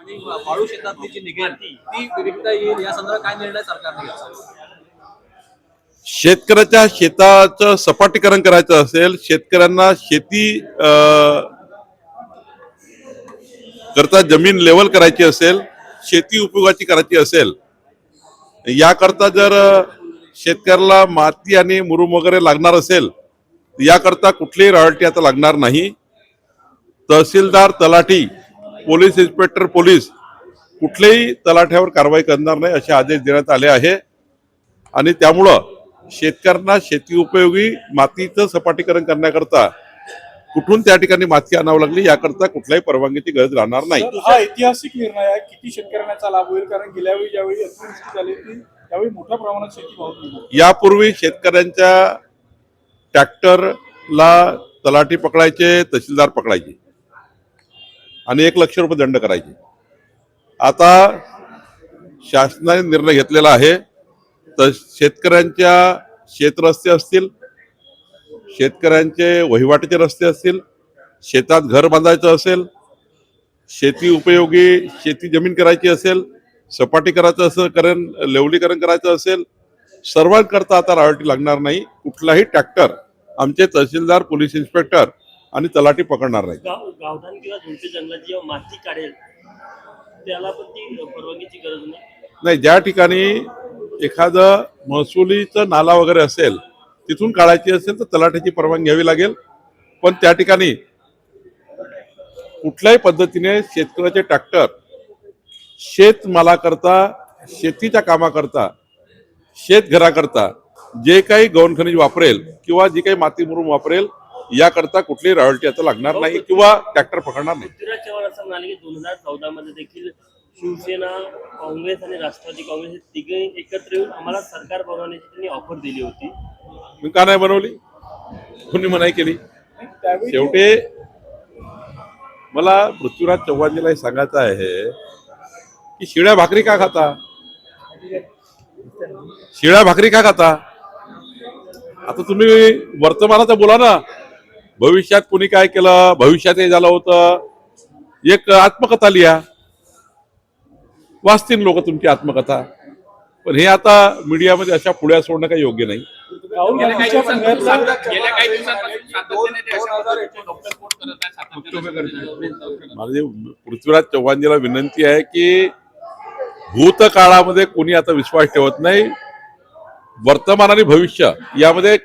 आणि वाळू शेतातली जी निघेल ती विकता येईल या संदर्भात काय निर्णय सरकारने घ्यावा? शेतकऱ्याच्या शेताचं सपाटीकरण करायचं असेल, शेतकऱ्यांना शेती करता जमीन लेवल करायची असेल, शेती उपयोगाची करायची असेल, याकरता जर शेतकऱ्याला माती आणि मुरुम वगैरे लागणार असेल, याकरता कुठलीही रॉयल्टी आता लागणार नाही. तहसीलदार, तलाठी, पोलीस इन्स्पेक्टर, पोलीस कुठल्याही तलाठ्यावर कारवाई करणार नाही असे आदेश देण्यात आले आहे. आणि त्यामुळं शेतकऱ्यांना शेती उपयोगी मातीचं सपाटीकरण करण्याकरता कुठून त्या ठिकाणी माती आणावी लागली याकरता कुठल्याही परवानगीची गरज राहणार नाही. हा ऐतिहासिक निर्णय आहे. किती शेतकऱ्यांना लाभ होईल? कारण गेल्या वेळी ज्यावेळी अतिवृष्टी झाली ती त्यावेळी मोठ्या प्रमाणात शेती वाहून गेली. यापूर्वी शेतकऱ्यांच्या ट्रॅक्टरला तलाठी पकडायचे, तहसीलदार पकडायचे आणि 1,00,000 रुपये दंड करायचे. आता शासनाने निर्णय घेतलेला आहे, तर शेतकऱ्यांच्या शेतरस्ते असतील, शेतकऱ्यांचे वहिवाटीचे रस्ते असतील, शेतात घर बांधायचं असेल, शेती उपयोगी शेती जमीन करायची असेल, सपाटी करायचं असेल, लेवलीकरण करायचं असेल, सर्वांकरता आता रॉयल्टी लागणार नाही. कुठलाही ट्रॅक्टर आमचे तहसीलदार, पोलीस इन्स्पेक्टर आणि तलाठी पकडणार नाही. गावठाण किंवा झुडपी जंगलात जेव्हा माती काढेल त्याला पण ती परवानगीची गरज नाही. ज्या ठिकाणी एखादं महसुलीचं नाला वगैरे असेल, तिथून काढायची असेल तर तलाठ्याची परवानगी घ्यावी लागेल. पण त्या ठिकाणी कुठल्याही पद्धतीने शेतकऱ्याचे ट्रॅक्टर शेतमालाकरता, शेतीच्या कामाकरता, शेतघराकरता जे काही गौण खनिज वापरेल किंवा जी काही माती मुरुम वापरेल याकरता कुठलीही रॉयल्टी आता लागणार नाही किंवा ट्रॅक्टर पकडणार नाही. पृथ्वीराज चव्हाण असं म्हणाले की 2014 मध्ये देखील शिवसेना, काँग्रेस आणि राष्ट्रवादी काँग्रेस हे तिघे एकत्र येऊन आम्हाला सरकार बनवण्याची त्यांनी ऑफर दिली होती. मी का नाही बनवली? कोणी मनाई केली? शेवटी मला पृथ्वीराज चव्हाणजीला हे सांगायचं आहे की शिळ्या भाकरी का खाता? शिळ्या भाकरी का खाता? आता तुम्ही वर्तमानाचं बोला ना. भविष्यात कोणी काय केलं, भविष्यात हे झालं होतं, एक आत्मकथा लिहा, वाचतील लोक तुमची आत्मकथा. पण हे आता मीडियामध्ये अशा पुढ्या सोडणं काही योग्य नाही. माझी पृथ्वीराज चव्हाणजीला विनंती आहे की भूतकाळामध्ये कोणी आता विश्वास ठेवत नाही. वर्तमान आणि भविष्य यामध्ये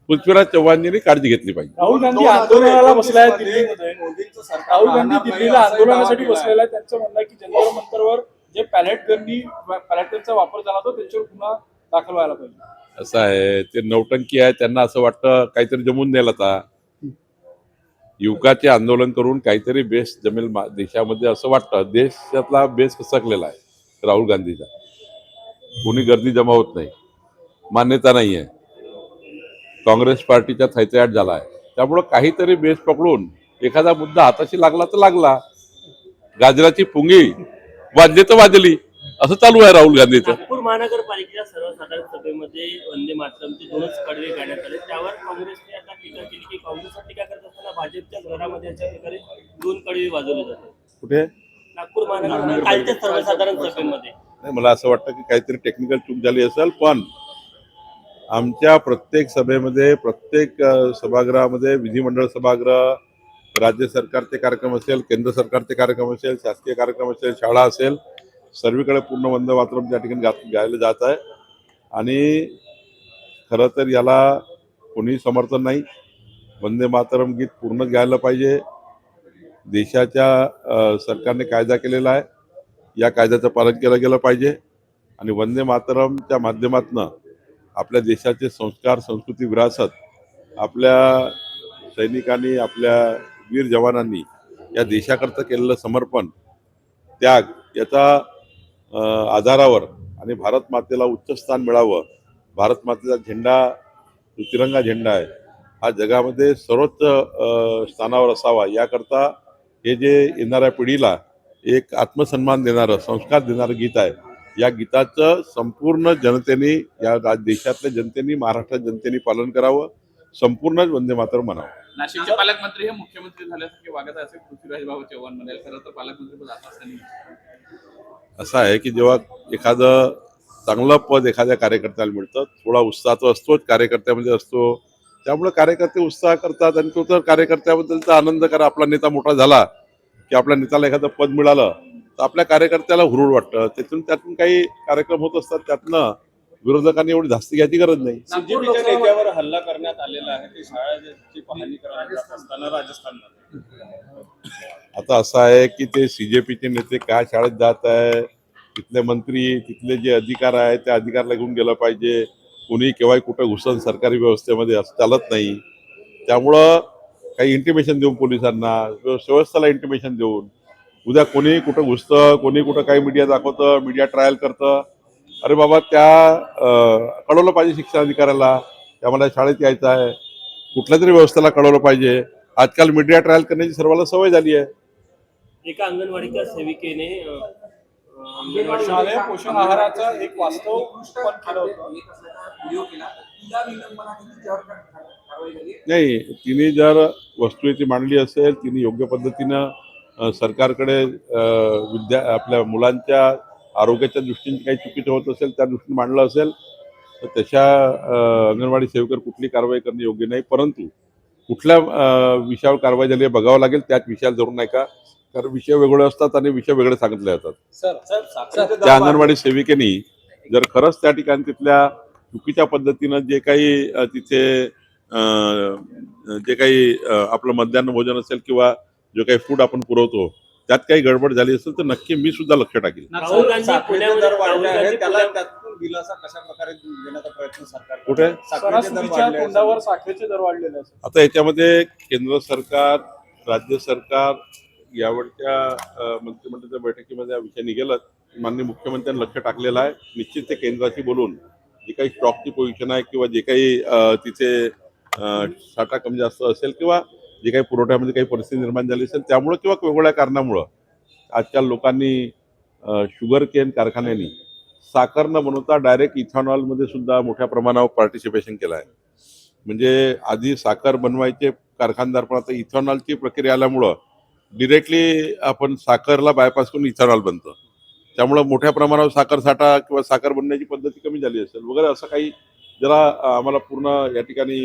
पृथ्वीराज चव्हाणजींनी काळजी घेतली पाहिजे. राहुल गांधी आंदोलनाला बसले आहेत दिल्लीमध्ये. राहुल गांधी दिल्लीला आंदोलनासाठी बसलेला आहे. त्यांचं म्हणणं आहे की जंतर मंतरवर जे पॅलेटचा वापर झाला होता त्याच्यावर गुन्हा दाखल व्हायला पाहिजे. असं आहे, ते नौटंकी आहे. त्यांना असं वाटतं काहीतरी जमून द्यायला. आता युवकाचे आंदोलन करून काहीतरी बेस जमेल देशामध्ये असं वाटतं. देशातला बेस खचकलेला आहे राहुल गांधीचा. कोणी गर्दी जमा होत नाही, मान्यता नाही आहे. काँग्रेस पार्टीचा थैथयाट झाला आहे. त्यामुळं काहीतरी बेस पकडून एखादा मुद्दा हाताशी लागला तर लागला, गाजराची पुंगी वाजली तर वाजली, असं चालू आहे राहुल गांधीचं. नागपूर महानगरपालिकेच्या सर्वसाधारण सभेमध्ये वंदे मातरमचे 2च कडवे गाण्यात आले. त्यावर काँग्रेसने आता टीका केली की काँग्रेसवर टीका करत असताना भाजपच्या घरामध्ये अशा प्रकारे 2 कडवे वाजवले जातात. कुठे? नागपूर महानगरपालिका कालच्या सर्वसाधारण सभेमध्ये. मला असं वाटतं की काहीतरी टेक्निकल चूक झाली असेल. पण आमच्या प्रत्येक सभेमध्ये, प्रत्येक सभागृहामध्ये, विधिमंडळ सभागृह, राज्य सरकारचे कार्यक्रम असेल, केंद्र सरकारचे कार्यक्रम असेल, शासकीय कार्यक्रम असेल, शाळा असेल, सर्वीकडे पूर्ण वंदे मातरम त्या ठिकाणी गायलं जात आहे. आणि खरं तर याला कोणी समर्थन नाही. वंदे मातरम गीत पूर्ण गायलं पाहिजे. देशाच्या सरकारने कायदा केलेला आहे, या कायद्याचं पालन केलं गेलं पाहिजे. आणि वंदे मातरमच्या माध्यमातून आपल्या देशाचे संस्कार, संस्कृती, विरासत आपल्या सैनिकांनी, आपल्या वीर जवानांनी या देशाकरता केलेलं समर्पण, त्याग याचा आधारावर आणि भारत मातेला उच्च स्थान मिळावं. भारत मातेचा झेंडा तिरंगा झेंडा आहे, हा जगामध्ये सर्वोच्च स्थानावर असावा. याकरता हे जे येणाऱ्या पिढीला एक आत्मसन्मान देणारं, संस्कार देणारं गीत आहे. या गीताचं संपूर्ण जनतेने, या देशातल्या जनतेने, महाराष्ट्रात जनतेने पालन करावं. संपूर्ण वंदे मातरम म्हणावं. नाशिकचे पालकमंत्री हे मुख्यमंत्री झाल्यासारखे वागत असेल पृथ्वीराज बाबा चव्हाण म्हणाले. खरं तर पालकमंत्री पद आता असताना असं आहे की जेव्हा एखादं चांगलं पद एखाद्या कार्यकर्त्याला मिळतं, थोडा उत्साह तर असतोच कार्यकर्त्यामध्ये असतो. त्यामुळे कार्यकर्ते उत्साह करतात आणि तो तर कार्यकर्त्याबद्दलचा आनंद करा. आपला नेता मोठा झाला की आपल्या नेत्याला एखादं पद मिळालं तर आपल्या कार्यकर्त्याला हुरूर वाटतं. त्यातून काही कार्यक्रम होत असतात. त्यातनं विरोधकांनी एवढी धास्ती घ्यायची गरज नाही. बीजेपीच्या नेत्यावर हल्ला करण्यात आलेला आहे ते शाळेची पाहणी करायला जात असताना राजस्थानमध्ये. आता असं आहे की ते सीजेपीचे नेते काय शाळेत जात आहे, तिथले मंत्री तिथले जे अधिकार आहेत त्या अधिकाराला घेऊन गेलं पाहिजे. कोणी केव्हाही कुठं घुसन सरकारी व्यवस्थेमध्ये असं चालत नाही. त्यामुळं काही इंटिमेशन देऊन पोलिसांना व्यवस्थेला इंटिमेशन देऊन उद्या कोणी कुठं घुसतं, कोणी कुठं काही मीडिया दाखवतं, मीडिया ट्रायल करतं, अरे बाबा कळवलं पाहिजे शिक्षण अधिकाऱ्याला की आम्हाला शाळेत यायचं आहे. कुठल्या तरी व्यवस्थेला कळवलं पाहिजे. आजकाल मीडिया ट्रायल करण्याची सर्वांना सवय झाली आहे. एका अंगणवाडीच्या सेविकेने शालेय पोषण आहाराचं एक वास्तव पण केलं होतं. व्हिडिओ केला तिला विलंबन आणि तिच्यावर कारवाई झाली. नाही, तिने जर वस्तुस्थिती मांडली असेल, तिने योग्य पद्धतीनं सरकारकडे आपल्या मुलांच्या आरोग्याच्या दृष्टीने काही चुकीचं होत असेल त्या दृष्टीने मांडलं असेल तर तशा अंगणवाडी सेविकांवर कुठली कारवाई करणे योग्य नाही. परंतु कुठल्या विषयावर कारवाई झाली आहे बघावं लागेल. त्याच विषयाला धरून नाही का, कारण विषय वेगळे असतात आणि विषय वेगळे सांगितले जातात. सर त्या अंगणवाडी सेविकेनी जर खरंच त्या ठिकाणी तिथल्या चुकीच्या पद्धतीनं जे काही तिथे जे काही आपलं मध्यान्ह भोजन असेल किंवा जे काही फूड आपण पुरवतो त्यात काही गडबड झाली असेल तर नक्की मी सुद्धा लक्ष टाकेल. राहुल गांधी साखरेचे दर वाढले आहेत, त्याला पुण्यामध्ये त्यातून दिलासा कशा प्रकारे देण्याचा प्रयत्न सरकार कुठे? सणासुदीच्या तोंडावर साखरेचे दर वाढलेले आहेत. आता याच्यामध्ये केंद्र सरकार, राज्य सरकार यावरच्या मंत्रिमंडळाच्या बैठकीमध्ये हा विषय निघेलच. माननीय मुख्यमंत्र्यांनी लक्ष टाकलेलं आहे. निश्चित ते केंद्राशी बोलून जी काही स्टॉकची पोझिशन आहे किंवा जे काही तिथे साठा कमी जास्त असेल किंवा जे काही पुरवठ्यामध्ये काही परिस्थिती निर्माण झाली असेल त्यामुळं किंवा वेगवेगळ्या कारणामुळं आजकाल लोकांनी शुगर केन कारखान्यांनी साखर न बनवता डायरेक्ट इथेनॉलमध्ये सुद्धा मोठ्या प्रमाणावर पार्टिसिपेशन केलं आहे. म्हणजे आधी साखर बनवायचे कारखानदार, पण आता इथेनॉलची प्रक्रिया आल्यामुळं डिरेक्टली आपण साखरला बायपास करून इथेनॉल बनतं. त्यामुळं मोठ्या प्रमाणावर साखर साठा किंवा साखर बनण्याची पद्धती कमी झाली असेल वगैरे असं काही जरा आम्हाला पूर्ण या ठिकाणी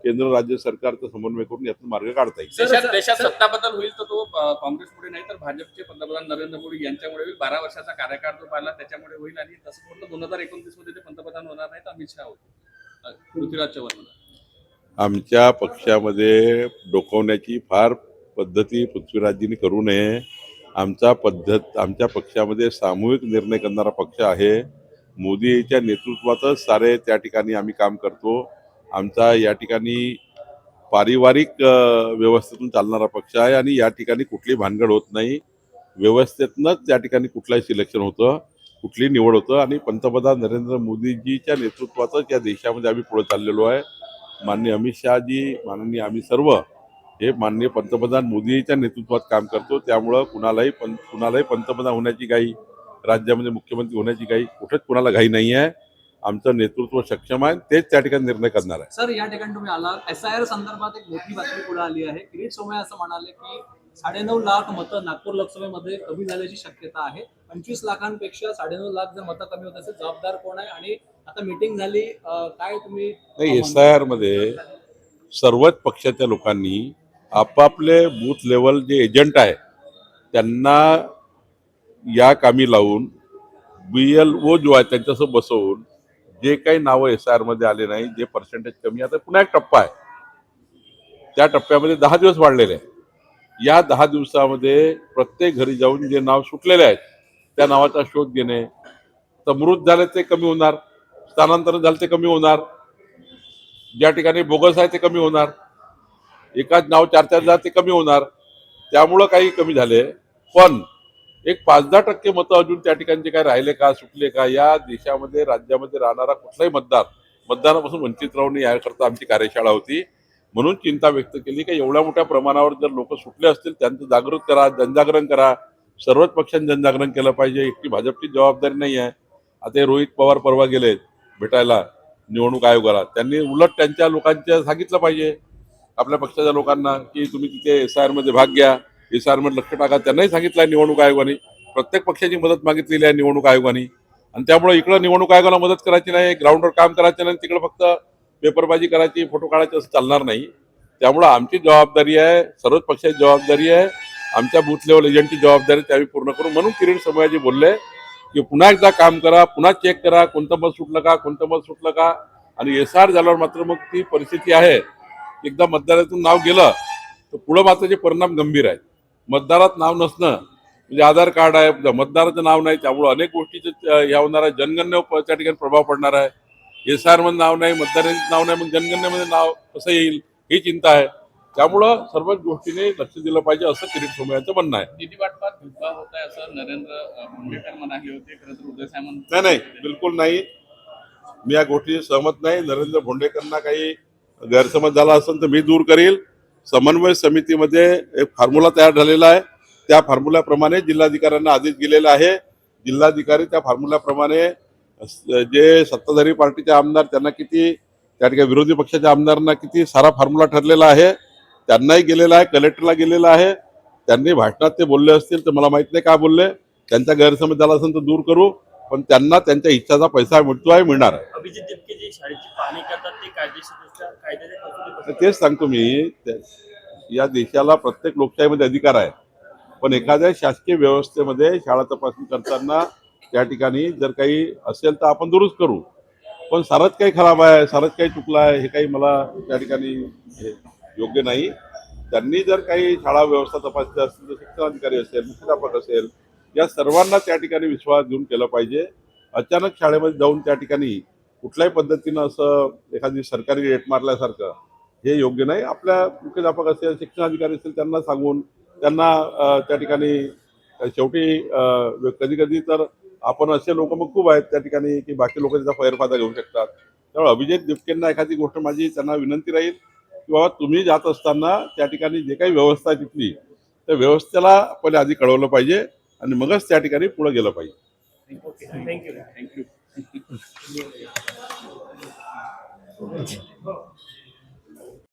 केंद्र राज्य सरकारचा समन्वय करून यातून मार्ग काढता येईल. देशात सत्ता बदल होईल तर तो काँग्रेसमुळे नाही तर भाजपचे पंतप्रधान नरेंद्र मोदी यांच्यामुळे होईल. 12 वर्षाचा कार्यकाळ जो पाहिला त्याच्यामुळे होईल आणि तसं म्हटलं 2029 मध्ये ते पंतप्रधान होणार नाही तर अमित शहा होते, पृथ्वीराज चव्हाण होणार. आमच्या पक्षामध्ये डोकवण्याची फार पद्धती पृथ्वीराजजींनी करू नये. आमच्या पक्षामध्ये सामूहिक निर्णय करणारा पक्ष आहे. मोदीच्या नेतृत्वातच सारे त्या ठिकाणी आम्ही काम करतो. आमचा या ठिकाणी पारिवारिक व्यवस्थेतून चालणारा पक्ष आहे आणि या ठिकाणी कुठली भानगड होत नाही. व्यवस्थेतनंच त्या ठिकाणी कुठलाही सिलेक्शन होतं, कुठली निवड होतं आणि पंतप्रधान नरेंद्र मोदीजीच्या नेतृत्वातच या देशामध्ये आम्ही पुढे चाललेलो आहे. माननीय अमित शहाजी, माननीय आम्ही सर्व हे माननीय पंतप्रधान मोदीच्या नेतृत्वात काम करतो. त्यामुळं कुणालाही पंतप्रधान होण्याची काही, राज्यामध्ये मुख्यमंत्री होण्याची काही कुठेच कुणाला घाई नाही आहे. आमचं नेतृत्व सक्षम आहे, तेच त्या ठिकाणी निर्णय करणार आहे. सर, या ठिकाणी तुम्ही आला SIR संदर्भात एक मोठी बातमी पुढे आली आहे. किरीट सोमय्या असं म्हणाले की 9.5 लाख मतं नागपूर लोकसभेमध्ये कमी झाल्याची शक्यता आहे. 25 लाखांपेक्षा 9.5 लाख जर मतं कमी होत असेल, जबाबदार कोण आहे? आणि आता मीटिंग झाली, काय तुम्ही नाही, SIR मध्ये सर्वच पक्षाच्या लोकांनी आपापले बूथ लेवल जे एजंट आहे त्यांना या कामी लावून BLO जो आहे त्यांच्यासोबत बसवून जे काही नावं SIR मध्ये आले नाही, जे पर्सेंटेज कमी, आता पुन्हा एक टप्पा आहे. त्या टप्प्यामध्ये 10 दिवस वाढलेले आहे. या 10 दिवसामध्ये प्रत्येक घरी जाऊन जे नाव सुटलेले आहेत त्या नावाचा शोध घेणे. तर मृत झाले ते कमी होणार, स्थानांतरण झालं ते कमी होणार, ज्या ठिकाणी बोगस आहे ते कमी होणार, एकाच नाव 4-4 झालं ते कमी होणार. त्यामुळं काही कमी झाले, पण एक 5-10% मतं अजून त्या ठिकाणचे काय राहिले का, सुटले का? या देशामध्ये राज्यामध्ये राहणारा कुठलाही मतदानापासून वंचित राहू नये याकरता आमची कार्यशाळा होती. म्हणून चिंता व्यक्त केली की एवढ्या मोठ्या प्रमाणावर जर लोक सुटले असतील त्यांचं जागृत करा, जनजागरण करा. सर्वच पक्षांनी जनजागरण केलं पाहिजे. एकटी भाजपची जबाबदारी नाही आहे. आता हे रोहित पवार परवा गेले भेटायला निवडणूक आयोगाला, त्यांनी उलट त्यांच्या लोकांच्या सांगितलं पाहिजे आपल्या पक्षाच्या लोकांना की तुम्ही तिथे SIR मध्ये भाग घ्या, SIR मध्ये लक्ष टाका. त्यांनाही सांगितलं निवडणूक आयोगाने प्रत्येक पक्षाची मदत मागितलेली आहे निवडणूक आयोगाने, आणि त्यामुळे इकडं निवडणूक आयोगाला मदत करायची नाही, ग्राउंडवर काम करायचं नाही, तिकडे फक्त पेपरबाजी करायची, फोटो काढायचे, असं चालणार नाही. त्यामुळं आमची जबाबदारी आहे, सर्वच पक्षाची जबाबदारी आहे, आमच्या बूथ लेवल एजंटची जबाबदारी त्यावेळी पूर्ण करू. म्हणून किरीट सोमय्याजी बोलले की पुन्हा एकदा काम करा, पुन्हा चेक करा कोणतं मत सुटलं का, कोणतं मत सुटलं का. आणि SR झाल्यावर मात्र मग ती परिस्थिती आहे, एकदा मतदारातून नाव गेलं तर पुढं मात्र जे परिणाम गंभीर आहेत. मतदारात नाव नसणं म्हणजे आधार कार्ड आहे, मतदाराचं नाव नाही, त्यामुळे अनेक गोष्टीचं हे होणार आहे. जनगणनेवर त्या ठिकाणी प्रभाव पडणार आहे. SR मध्ये नाव नाही, मतदारांचं नाव नाही, मग जनगणनेमध्ये नाव कसं येईल ही चिंता आहे. त्यामुळं सर्वच गोष्टीने लक्ष दिलं पाहिजे असं किरीट सोमय्याचं म्हणणं आहे. निधी वाटपात भेदभाव होत आहे असं नरेंद्र भोंडेकर म्हणाले होते. खरं तर उदय सामंत नाही, बिलकुल नाही. मी या गोष्टीशी सहमत नाही. नरेंद्र भोंडेकरांना काही गैरसमज झाला असेल तर मी दूर करील. समन्वय समितीमध्ये एक फॉर्म्युला तयार झालेला आहे, त्या फॉर्म्युल्याप्रमाणे जिल्हाधिकाऱ्यांना आदेश गेलेला आहे. जिल्हाधिकारी त्या फॉर्म्युल्याप्रमाणे जे सत्ताधारी पार्टीचे आमदार त्यांना किती, त्या ठिकाणी विरोधी पक्षाच्या आमदारांना किती, सारा फॉर्म्युला ठरलेला आहे, त्यांनाही गेलेला आहे, कलेक्टरला गेलेला आहे. त्यांनी भाषणात ते बोलले असतील तर मला माहित नाही का बोलले, त्यांचा गैरसमज झाला असेल तर दूर करू, पण त्यांना त्यांच्या इच्छाचा पैसा मिळतो आहे, मिळणार आहे. अभिजित दिपके जी शाळेची पाहणी करतात ते कायदेशीर कायद्याच्या कसोटीत तेच सांगतो मी, या देशाला प्रत्येक लोकशाहीमध्ये अधिकार आहे, पण एखाद्या शासकीय व्यवस्थेमध्ये शाळा तपासणी करताना त्या ठिकाणी जर काही असेल तर आपण दुरुस्त करू. पण सारंच काही खराब आहे, सारंच काही चुकलं आहे, हे काही मला त्या ठिकाणी योग्य नाही. त्यांनी जर काही शाळा व्यवस्था तपासली असतील तर शिक्षणाधिकारी असेल, मुख्याध्यापक असेल, या सर्वांना त्या ठिकाणी विश्वास घेऊन केलं पाहिजे. अचानक शाळेमध्ये जाऊन त्या ठिकाणी कुठल्याही पद्धतीनं असं एखादी सरकारी रेट मारल्यासारखं हे योग्य नाही. आपल्या मुख्याध्यापक असेल, शिक्षणाधिकारी असेल, त्यांना सांगून त्यांना त्या ठिकाणी शेवटी कधी कधी तर आपण असे लोक मग खूप आहेत त्या ठिकाणी की बाकी लोक त्याचा गैरफायदा घेऊ शकतात. त्यामुळे अभिजित दिपकेंना एखादी गोष्ट माझी त्यांना विनंती राहील की बाबा तुम्ही जात असताना त्या ठिकाणी जे काही व्यवस्था आहे तिथली, त्या व्यवस्थेला पहिले आधी कळवलं पाहिजे आणि मगच त्या ठिकाणी पुढे गेलं पाहिजे. थँक्यू.